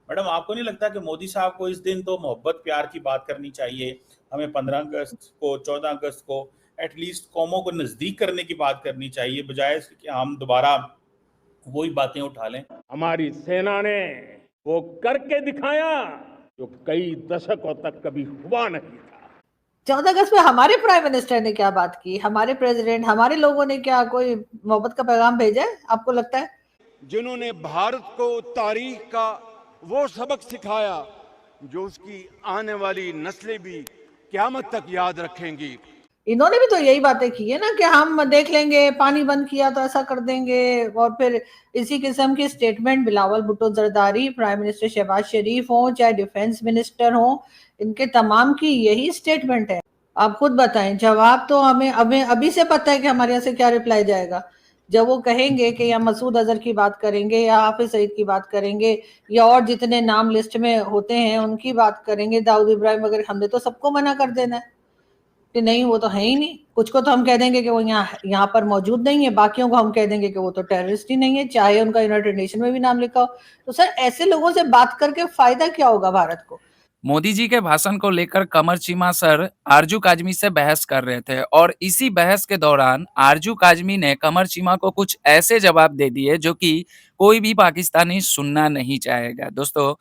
Madam आपको नहीं लगता कि मोदी साहब को इस दिन तो मोहब्बत प्यार की बात करनी चाहिए? हमें 15 अगस्त को, 14 अगस्त को एटलीस्ट कौमों को नज़दीक करने की बात करनी चाहिए, बजाय इसके कि हम दोबारा वही बातें उठा लें। हमारी सेना ने वो करके दिखाया जो कई दशकों तक कभी हुआ नहीं था। 14 अगस्त में हमारे प्राइम मिनिस्टर ने क्या बात की, हमारे प्रेसिडेंट, हमारे लोगों ने क्या कोई मोहब्बत का पैगाम भेजा है, आपको लगता है? जिन्होंने भारत को तारीख का वो सबक सिखाया जो उसकी आने वाली नस्लें भी क़यामत तक याद रखेंगी। इन्होंने भी तो यही बातें की है ना कि हम देख लेंगे, पानी बंद किया तो ऐसा कर देंगे, और फिर इसी किस्म की statement Bilawal Bhutto Zardari, prime minister Shahbaz Sharif हो, चाहे डिफेंस मिनिस्टर हो, इनके तमाम की यही स्टेटमेंट है। आप खुद बताएं, जवाब तो हमें हमें अभी से पता है कि हमारे यहाँ से क्या रिप्लाई जाएगा। जब वो कहेंगे कि या मसूद अजहर की बात करेंगे, या हाफिज सईद की बात करेंगे, या और जितने नाम लिस्ट में होते हैं उनकी बात करेंगे, दाऊद इब्राहिम वगैरह, हमने तो सबको मना कर देना है कि नहीं वो तो है ही नहीं। कुछ को तो हम कह देंगे कि वो यहाँ पर मौजूद नहीं है, बाकियों को हम कह देंगे कि वो तो टेररिस्ट ही नहीं है, चाहे उनका यूनाइटेड नेशन में भी नाम लिखा हो। तो सर ऐसे लोगों से बात करके फायदा क्या होगा भारत को? मोदी जी के भाषण को लेकर कमर चीमा सर आरजू काजमी से बहस कर रहे थे और इसी बहस के दौरान आरजू काजमी ने कमर चीमा को कुछ ऐसे जवाब दे दिए जो कि कोई भी पाकिस्तानी सुनना नहीं चाहेगा। दोस्तों,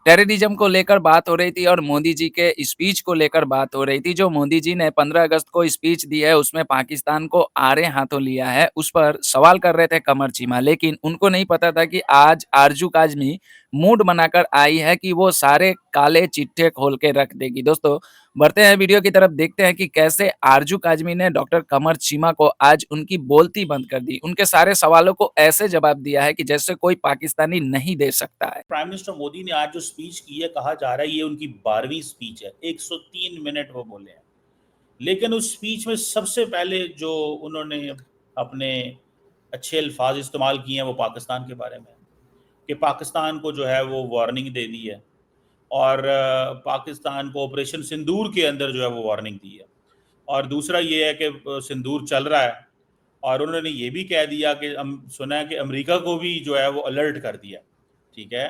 टेररिज्म को लेकर बात हो रही थी और मोदी जी के स्पीच को लेकर बात हो रही थी। जो मोदी जी ने 15 अगस्त को स्पीच दी है उसमें पाकिस्तान को आड़े हाथों लिया है, उस पर सवाल कर रहे थे कमर चीमा, लेकिन उनको नहीं पता था कि आज आरजू काजमी मूड बनाकर आई है कि वो सारे काले चिट्ठे खोल के रख देगी। दोस्तों, बढ़ते हैं वीडियो की तरफ, देखते हैं कि कैसे आरजू काजमी ने डॉक्टर कमर चीमा को आज उनकी बोलती बंद कर दी, उनके सारे सवालों को ऐसे जवाब दिया है कि जैसे कोई पाकिस्तानी नहीं दे सकता है। प्राइम मिनिस्टर मोदी ने आज जो स्पीच की है, कहा जा रहा है ये उनकी 12वीं स्पीच है, 103 मिनट वो बोले हैं। लेकिन उस स्पीच में सबसे पहले जो उन्होंने अपने अच्छे अल्फाज इस्तेमाल किए हैं वो पाकिस्तान के बारे में, कि पाकिस्तान को जो है वो वार्निंग दे दी है, और पाकिस्तान को ऑपरेशन सिंदूर के अंदर जो है वो वार्निंग दी है। और दूसरा ये है कि सिंदूर चल रहा है, और उन्होंने ये भी कह दिया कि सुना है कि अमेरिका को भी जो है वो अलर्ट कर दिया। ठीक है,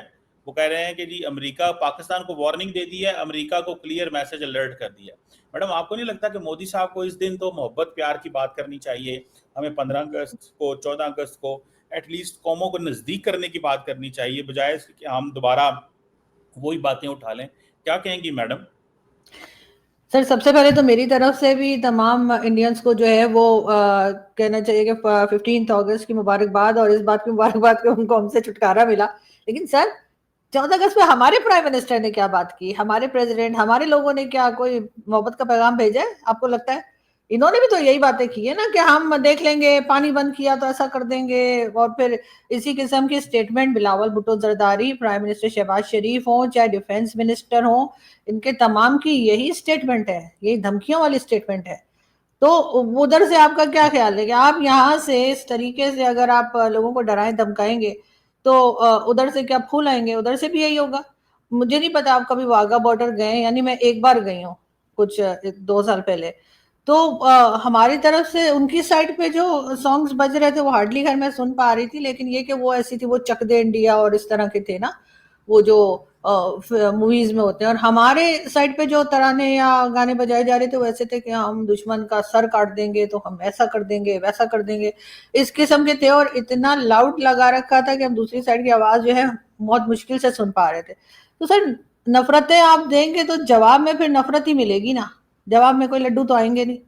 वो कह रहे हैं कि जी अमेरिका, पाकिस्तान को वार्निंग दे दी है, अमेरिका को क्लियर मैसेज अलर्ट कर दिया। मैडम आपको नहीं लगता कि मोदी साहब को इस दिन तो मोहब्बत प्यार की बात करनी चाहिए? हमें 15 अगस्त को, 14 अगस्त को एटलीस्ट कौमों को नज़दीक करने की बात करनी चाहिए, बजाय इसके कि हम दोबारा वही बातें उठा लें। क्या कहेंगी मैडम? सर सबसे पहले तो मेरी तरफ से भी तमाम इंडियंस को जो है वो कहना चाहिए कि 15 अगस्त की मुबारकबाद, और इस बात की मुबारकबाद कि उनको हमसे छुटकारा मिला। लेकिन सर 14 अगस्त में हमारे प्राइम मिनिस्टर ने क्या बात की, हमारे प्रेसिडेंट, हमारे लोगों ने क्या कोई मोहब्बत का पैगाम भेजा है, आपको लगता है? इन्होंने भी तो यही बातें की है ना कि हम देख लेंगे, पानी बंद किया तो ऐसा कर देंगे, और फिर इसी किस्म की statement Bilawal Bhutto Zardari, prime minister Shahbaz Sharif हो, चाहे डिफेंस मिनिस्टर हो, इनके तमाम की यही स्टेटमेंट है, यही धमकियों वाली स्टेटमेंट है। तो उधर से आपका क्या ख्याल है कि आप यहाँ से इस तरीके से अगर आप लोगों को डराएं धमकाएंगे तो उधर से क्या फूल आएंगे? उधर से भी यही होगा। मुझे नहीं पता आप कभी वाघा बॉर्डर गए, यानी मैं एक बार गई हूँ कुछ 2 साल पहले। तो हमारी तरफ से उनकी साइड पे जो सॉन्ग्स बज रहे थे वो हार्डली खैर मैं सुन पा रही थी, लेकिन ये कि वो ऐसी थी, वो चक दे इंडिया और इस तरह के थे ना, वो जो मूवीज में होते हैं। और हमारे साइड पे जो तराने या गाने बजाए जा रहे थे वैसे थे कि हम दुश्मन का सर काट देंगे, तो हम ऐसा कर देंगे, वैसा कर देंगे, इस किस्म के थे। और इतना लाउड लगा रखा था कि हम दूसरी साइड की आवाज जो है बहुत मुश्किल से सुन पा रहे थे। तो सर नफरतें आप देंगे तो जवाब में फिर नफरत ही मिलेगी ना, जवाब में कोई लड्डू तो आएंगे नहीं।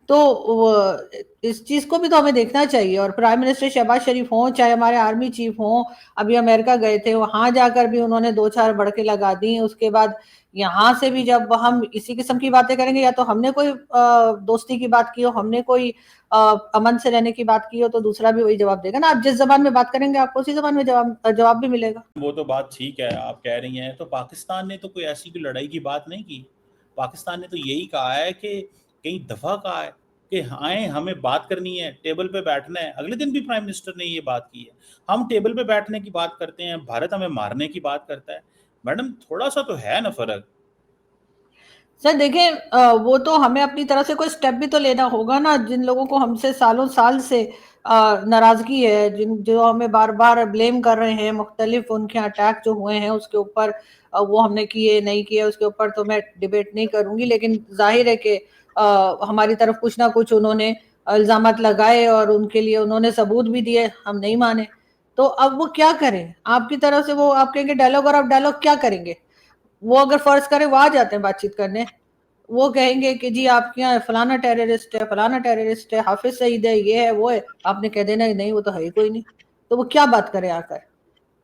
तो इस चीज को भी तो हमें देखना चाहिए। और प्राइम मिनिस्टर शहबाज शरीफ हों, चाहे हमारे आर्मी चीफ हों, अभी अमेरिका गए थे, वहां जाकर भी उन्होंने 2-4 बड़के लगा दी। उसके बाद यहाँ से भी जब हम इसी किस्म की बातें करेंगे, या तो हमने कोई दोस्ती की बात की हो, हमने कोई अमन से रहने की बात की हो, तो दूसरा भी वही जवाब देगा ना। आप जिस जबान में बात करेंगे आपको उसी जबान में जवाब भी मिलेगा। वो तो बात ठीक है, आप कह रही हैं। तो पाकिस्तान ने तो कोई ऐसी कोई लड़ाई की बात नहीं की। पाकिस्तान ने तो यही कहा है कि कई दफ़ा कहा है कि आए, हमें बात करनी है, टेबल पे बैठना है। अगले दिन भी प्राइम मिनिस्टर ने ये बात की है। हम टेबल पे बैठने की बात करते हैं, भारत हमें मारने की बात करता है। मैडम थोड़ा सा तो है ना फ़र्क। सर देखें, वो तो हमें अपनी तरफ से कोई स्टेप भी तो लेना होगा ना। जिन लोगों को हमसे सालों साल से नाराजगी है, जो हमें बार बार ब्लेम कर रहे हैं, मुख्तलिफ उनके अटैक जो हुए हैं उसके ऊपर, वो हमने किए नहीं किए उसके ऊपर तो मैं डिबेट नहीं करूंगी, लेकिन जाहिर है कि हमारी तरफ कुछ ना कुछ उन्होंने इल्जामात लगाए और उनके लिए उन्होंने सबूत भी दिए, हम नहीं माने। तो अब वो क्या करें आपकी तरफ से, वो आप कहेंगे डायलॉग, और आप डायलॉग क्या करेंगे? वो अगर फर्ज करें वो आ जाते हैं बातचीत करने, वो कहेंगे कि जी आपके यहाँ फलाना टेररिस्ट है, हाफिज सईद है, ये है वो है, आपने कह देना नहीं वो तो है ही कोई नहीं। तो वो क्या बात करे आकर?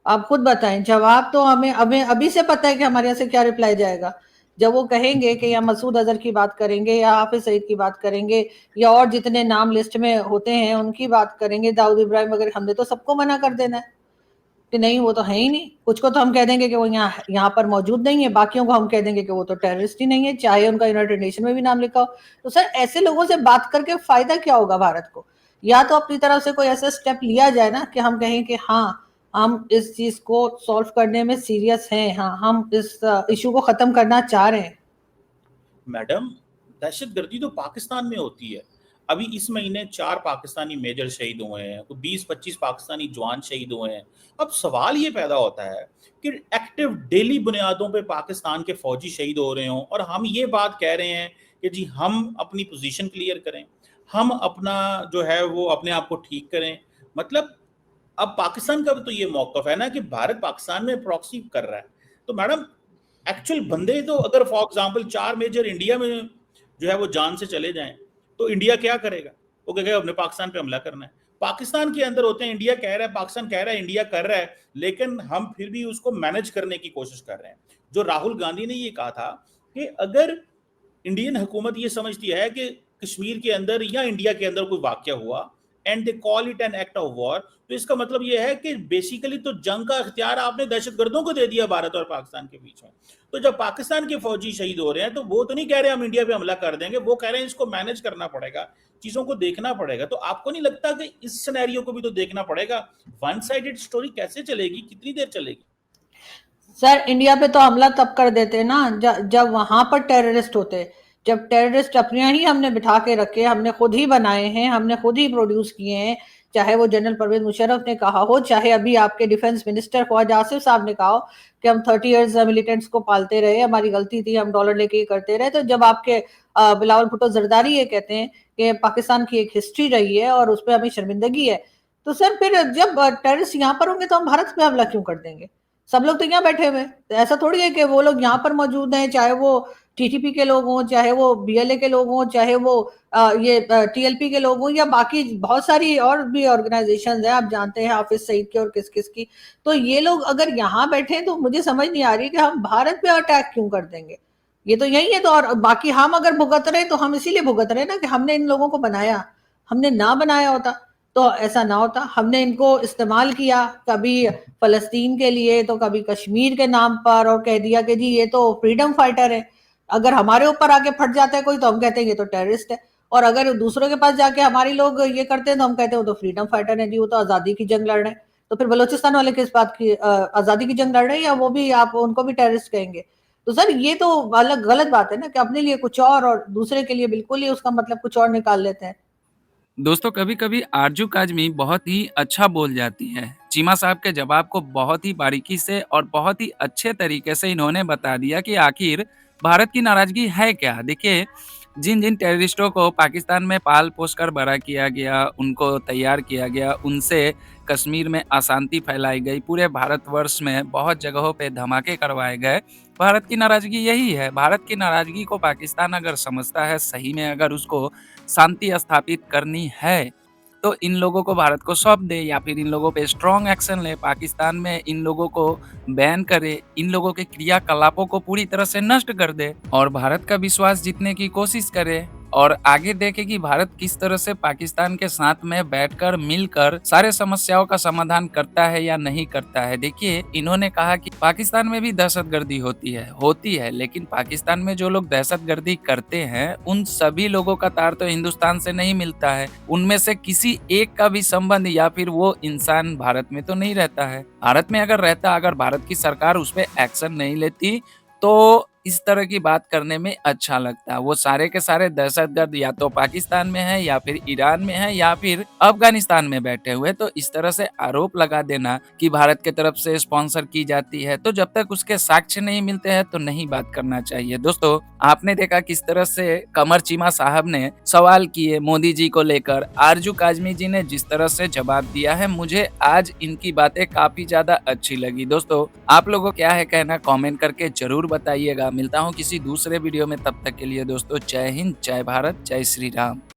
आप खुद बताएं। जवाब तो हमें हमें अभी से पता है कि हमारे यहाँ से क्या रिप्लाई जाएगा। जब वो कहेंगे कि या मसूद अजहर की बात करेंगे या हाफिज सईद की बात करेंगे या और जितने नाम लिस्ट में होते हैं उनकी बात करेंगे, दाऊद इब्राहिम वगैरह, हमने तो सबको मना कर देना है कि नहीं वो तो है ही नहीं। कुछ को तो हम कह देंगे कि वो यहाँ पर मौजूद नहीं है, बाकियों को हम कह देंगे कि वो तो टेररिस्ट ही नहीं है, चाहे उनका यूनाइटेड नेशन में भी नाम लिखा हो। तो सर ऐसे लोगों से बात करके फायदा क्या होगा भारत को? या तो अपनी तरफ से कोई ऐसा स्टेप लिया जाए ना कि हम कहें कि हाँ हम इस चीज को सॉल्व करने में सीरियस हैं, हाँ हम इस इशू को खत्म करना चाह रहे हैं। मैडम, दहशतगर्दी तो पाकिस्तान में होती है। अभी इस महीने 4 पाकिस्तानी मेजर शहीद हुए हैं, 20-25 पाकिस्तानी जवान शहीद हुए हैं। अब सवाल ये पैदा होता है कि एक्टिव डेली बुनियादों पे पाकिस्तान के फौजी शहीद हो रहे हों और हम ये बात कह रहे हैं कि जी हम अपनी पोजीशन क्लियर करें, हम अपना जो है वो अपने आप को ठीक करें। मतलब अब पाकिस्तान का भी तो ये मौकफ है ना कि भारत पाकिस्तान में प्रॉक्सी कर रहा है। तो मैडम एक्चुअल बंदे तो अगर फॉर एग्जांपल 4 मेजर इंडिया में जो है वो जान से चले जाएं तो इंडिया क्या करेगा? वो कहेगा अपने पाकिस्तान पे हमला करना है। पाकिस्तान के अंदर होते हैं, इंडिया कह रहा है, पाकिस्तान कह रहा है, इंडिया कर रहा है, लेकिन हम फिर भी उसको मैनेज करने की कोशिश कर रहे हैं। जो राहुल गांधी ने ये कहा था कि अगर इंडियन हुकूमत ये समझती है कि कश्मीर के अंदर या इंडिया के अंदर कोई वाकया हुआ and they call it an act of war, तो इसका मतलब ये है कि बेसिकली तो जंग का इख्तियार आपने दहशतगर्दों को दे दिया भारत और पाकिस्तान के बीच में। तो जब पाकिस्तान के फौजी शहीद हो रहे हैं तो वो तो नहीं कह रहे हम इंडिया पे हमला कर देंगे, वो कह रहे हैं इसको मैनेज करना पड़ेगा, चीजों को देखना पड़ेगा। तो आपको नहीं लगता कि इस सिनेरियो को भी तो देखना पड़ेगा? वन साइडेड स्टोरी कैसे चलेगी, कितनी देर चलेगी? सर इंडिया पे तो हमला तब कर देते ना जब वहां पर टेररिस्ट होते। जब टेररिस्ट अपने ही हमने बिठा के रखे, हमने खुद ही बनाए हैं, हमने खुद ही प्रोड्यूस किए हैं, चाहे वो जनरल परवेज मुशर्रफ ने कहा हो, चाहे अभी आपके डिफेंस मिनिस्टर ख्वाजा आसिफ साहब ने कहा हो कि हम 30 इयर्स मिलिटेंट्स को पालते रहे, हमारी गलती थी, हम डॉलर लेके करते रहे। तो जब आपके बिलावल भुट्टो जरदारी ये कहते हैं कि पाकिस्तान की एक हिस्ट्री रही है और उस पर हमें शर्मिंदगी है, तो सर फिर जब टेररिस्ट यहाँ पर होंगे तो हम भारत पे हमला क्यों कर देंगे? सब लोग तो यहाँ बैठे हुए हैं, तो ऐसा थोड़ी है कि वो लोग यहाँ पर मौजूद हैं, चाहे वो टीटीपी के लोग हों, चाहे वो बीएलए के लोग हों, चाहे वो ये टीएलपी के लोग हों, या बाकी बहुत सारी और भी ऑर्गेनाइजेशंस हैं, आप जानते हैं हाफिज सईद की और किस किस की। तो ये लोग अगर यहाँ बैठे हैं तो मुझे समझ नहीं आ रही कि हम भारत पे अटैक क्यों कर देंगे। ये तो यही है। तो और बाकी हम अगर भुगत रहे तो हम इसीलिए भुगत रहे ना कि हमने इन लोगों को बनाया, हमने ना बनाया होता तो ऐसा ना होता। हमने इनको इस्तेमाल किया, कभी फलस्तीन के लिए तो कभी कश्मीर के नाम पर, और कह दिया कि जी ये तो फ्रीडम फाइटर है। अगर हमारे ऊपर आके फट जाता है कोई तो हम कहते हैं ये तो टेररिस्ट है, और अगर दूसरों के पास जाके हमारे लोग ये करते हैं तो हम कहते हैं वो तो फ्रीडम फाइटर है जी, वो तो आजादी की जंग लड़ रहे हैं। तो फिर बलोचिस्तान वाले किस बात की आजादी की जंग लड़ रहे हैं, या वो भी आप उनको भी टेररिस्ट कहेंगे? तो सर ये तो अलग गलत बात है ना कि अपने लिए कुछ और दूसरे के लिए बिल्कुल ही उसका मतलब कुछ और निकाल लेते हैं। दोस्तों कभी-कभी आरजू काज़मी बहुत ही अच्छा बोल जाती है। चीमा साहब के जवाब को बहुत ही बारीकी से और बहुत ही अच्छे तरीके से इन्होंने बता दिया कि आखिर भारत की नाराज़गी है क्या? देखिए, जिन-जिन टेररिस्टों को पाकिस्तान में पाल-पोस कर बड़ा किया गया, उनको तैयार किया गया, उनसे कश्मीर में अशांति फैलाई गई, पूरे भारतवर्ष में बहुत जगहों पे धमाके करवाए गए। भारत की नाराज़गी यही है। भारत की नाराज़गी को पाकिस्तान अगर समझता है, सही में अगर उसको शांति स्थापित करनी है, तो इन लोगों को भारत को सौंप दे या फिर इन लोगों पे स्ट्रॉन्ग एक्शन ले, पाकिस्तान में इन लोगों को बैन करे, इन लोगों के क्रियाकलापों को पूरी तरह से नष्ट कर दे और भारत का विश्वास जीतने की कोशिश करे और आगे देखे कि भारत किस तरह से पाकिस्तान के साथ में बैठकर मिलकर सारे समस्याओं का समाधान करता है या नहीं करता है। देखिए, इन्होंने कहा कि पाकिस्तान में भी दहशतगर्दी होती है, लेकिन पाकिस्तान में जो लोग दहशतगर्दी करते हैं, उन सभी लोगों का तार तो हिंदुस्तान से नहीं मिलता है। उनमें से किसी एक का भी संबंध या फिर वो इंसान भारत में तो नहीं रहता है। भारत में अगर रहता, अगर भारत की सरकार उस पर एक्शन नहीं लेती, तो इस तरह की बात करने में अच्छा लगता है। वो सारे के सारे दहशतगर्द या तो पाकिस्तान में है या फिर ईरान में है या फिर अफगानिस्तान में बैठे हुए। तो इस तरह से आरोप लगा देना कि भारत की तरफ से स्पॉन्सर की जाती है, तो जब तक उसके साक्ष्य नहीं मिलते हैं तो नहीं बात करना चाहिए। दोस्तों, आपने देखा किस तरह से कमर चीमा साहब ने सवाल किए मोदी जी को लेकर, आरजू काजमी जी ने जिस तरह से जवाब दिया है, मुझे आज इनकी बातें काफी ज्यादा अच्छी लगी। दोस्तों, आप लोगों को क्या है कहना कमेंट करके जरूर बताइएगा। मिलता हूँ किसी दूसरे वीडियो में, तब तक के लिए दोस्तों जय हिंद, जय भारत, जय श्री राम।